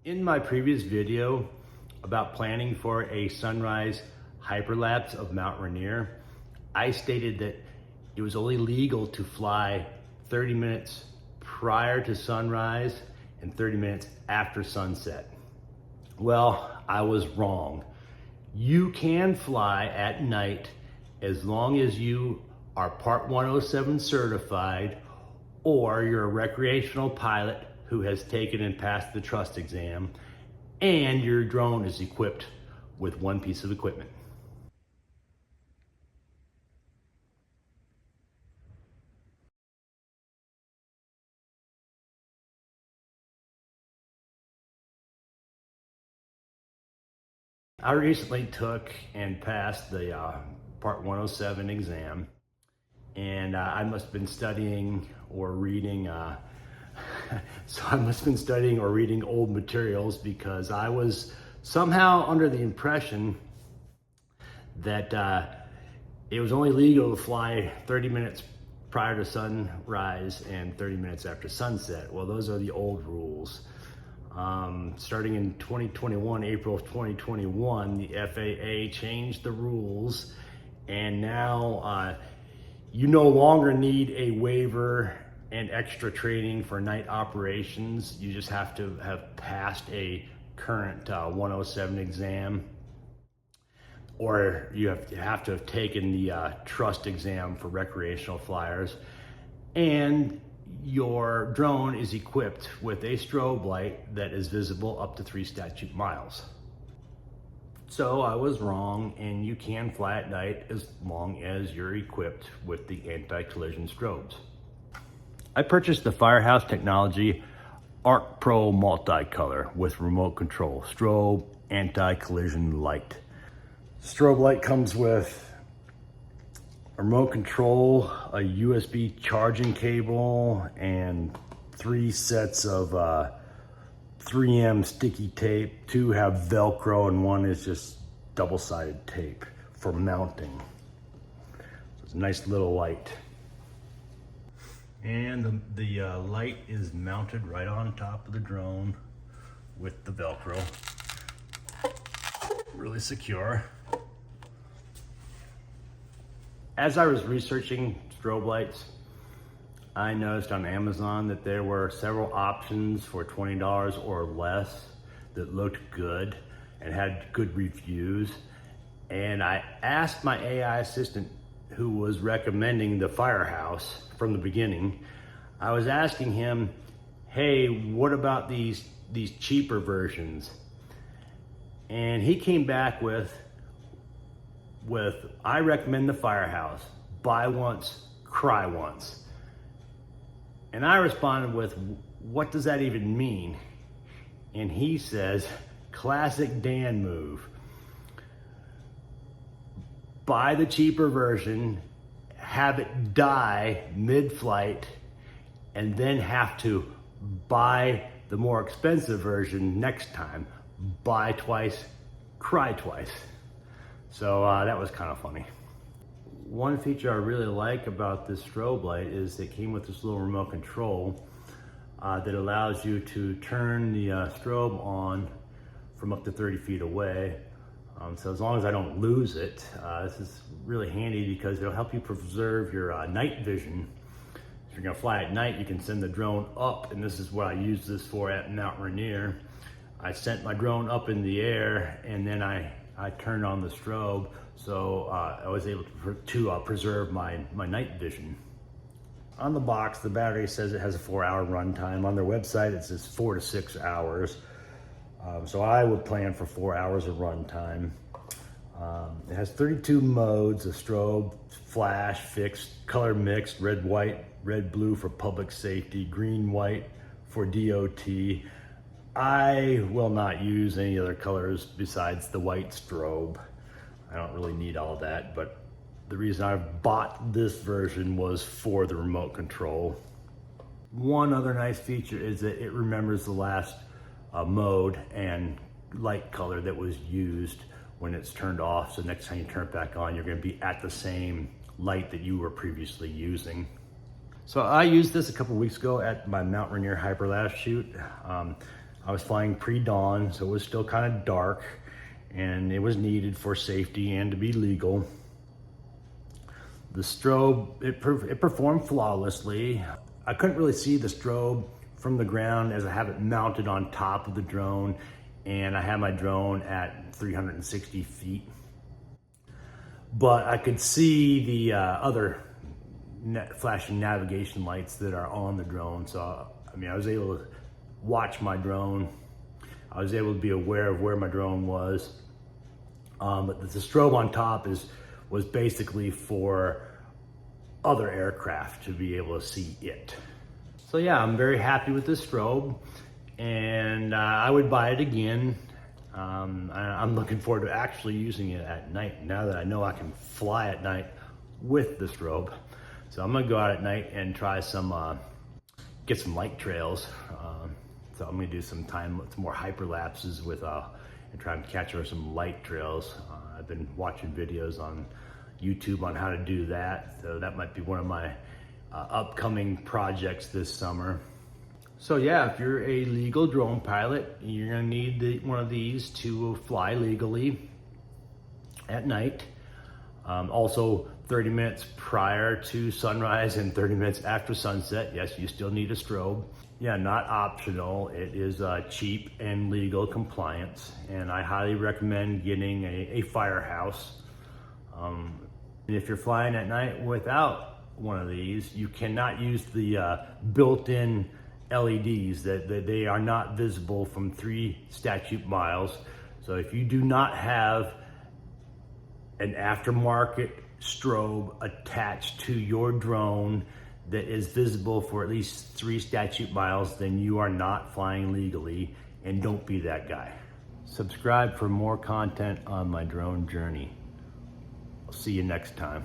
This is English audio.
In my previous video about planning for a sunrise hyperlapse of Mount Rainier, I stated that it was only legal to fly 30 minutes prior to sunrise and 30 minutes after sunset. Well, I was wrong. You can fly at night as long as you are Part 107 certified or you're a recreational pilot who has taken and passed the trust exam and your drone is equipped with one piece of equipment. I recently took and passed the Part 107 exam, and I must have been studying or reading old materials, because I was somehow under the impression that it was only legal to fly 30 minutes prior to sunrise and 30 minutes after sunset. Well, those are the old rules. Starting in 2021, April of 2021, the FAA changed the rules, and now you no longer need a waiver and extra training for night operations. You just have to have passed a current 107 exam, or you have to have taken the trust exam for recreational flyers, and your drone is equipped with a strobe light that is visible up to 3 statute miles. So I was wrong, and you can fly at night as long as you're equipped with the anti-collision strobes. I purchased the Firehouse Technology Arc Pro Multicolor with remote control strobe anti-collision light. Strobe light comes with a remote control, a USB charging cable, and 3 sets of 3M sticky tape. 2 have Velcro and 1 is just double-sided tape for mounting. So it's a nice little light. And the light is mounted right on top of the drone with the Velcro. Really secure. As I was researching strobe lights, I noticed on Amazon that there were several options for $20 or less that looked good and had good reviews. And I asked my AI assistant, who was recommending the Firehouse from the beginning, I was asking him, hey, what about these cheaper versions? And he came back with I recommend the Firehouse, buy once, cry once. And I responded with, what does that even mean? And he says, classic Dan move. Buy the cheaper version, have it die mid-flight, and then have to buy the more expensive version next time. Buy twice, cry twice. So that was kind of funny. One feature I really like about this strobe light is it came with this little remote control that allows you to turn the strobe on from up to 30 feet away. So as long as I don't lose it, this is really handy because it'll help you preserve your night vision. If you're gonna fly at night, you can send the drone up, and this is what I use this for at Mount Rainier. I sent my drone up in the air, and then I turned on the strobe, so I was able to preserve my night vision. On the box, the battery says it has a 4-hour runtime. On their website, it says 4 to 6 hours. So I would plan for 4 hours of runtime. It has 32 modes of strobe, flash, fixed, color mixed, red, white, red, blue for public safety, green, white for DOT. I will not use any other colors besides the white strobe. I don't really need all that, but the reason I bought this version was for the remote control. One other nice feature is that it remembers the last mode and light color that was used when it's turned off. So next time you turn it back on, you're gonna be at the same light that you were previously using. So I used this a couple weeks ago at my Mount Rainier hyperlapse shoot. I was flying pre-dawn, so it was still kind of dark, and it was needed for safety and to be legal. The strobe, it performed flawlessly. I couldn't really see the strobe from the ground as I have it mounted on top of the drone, and I have my drone at 360 feet. But I could see the other flashing navigation lights that are on the drone. So, I mean, I was able to watch my drone. I was able to be aware of where my drone was. But the strobe on top was basically for other aircraft to be able to see it. So yeah, I'm very happy with this strobe, and I would buy it again. I'm looking forward to actually using it at night now that I know I can fly at night with the strobe. So I'm gonna go out at night and try get some light trails. So I'm gonna do some more hyperlapses and try and capture some light trails. I've been watching videos on YouTube on how to do that. So that might be one of my upcoming projects this summer. So yeah, if you're a legal drone pilot, you're gonna need one of these to fly legally at night. Also 30 minutes prior to sunrise and 30 minutes after sunset. Yes, you still need a strobe. Yeah, not optional. It is cheap and legal compliance. And I highly recommend getting a Firehouse. If you're flying at night without one of these, you cannot use the built-in LEDs that they are not visible from 3 statute miles. So if you do not have an aftermarket strobe attached to your drone that is visible for at least 3 statute miles, then you are not flying legally, and don't be that guy. Subscribe for more content on my drone journey. I'll see you next time.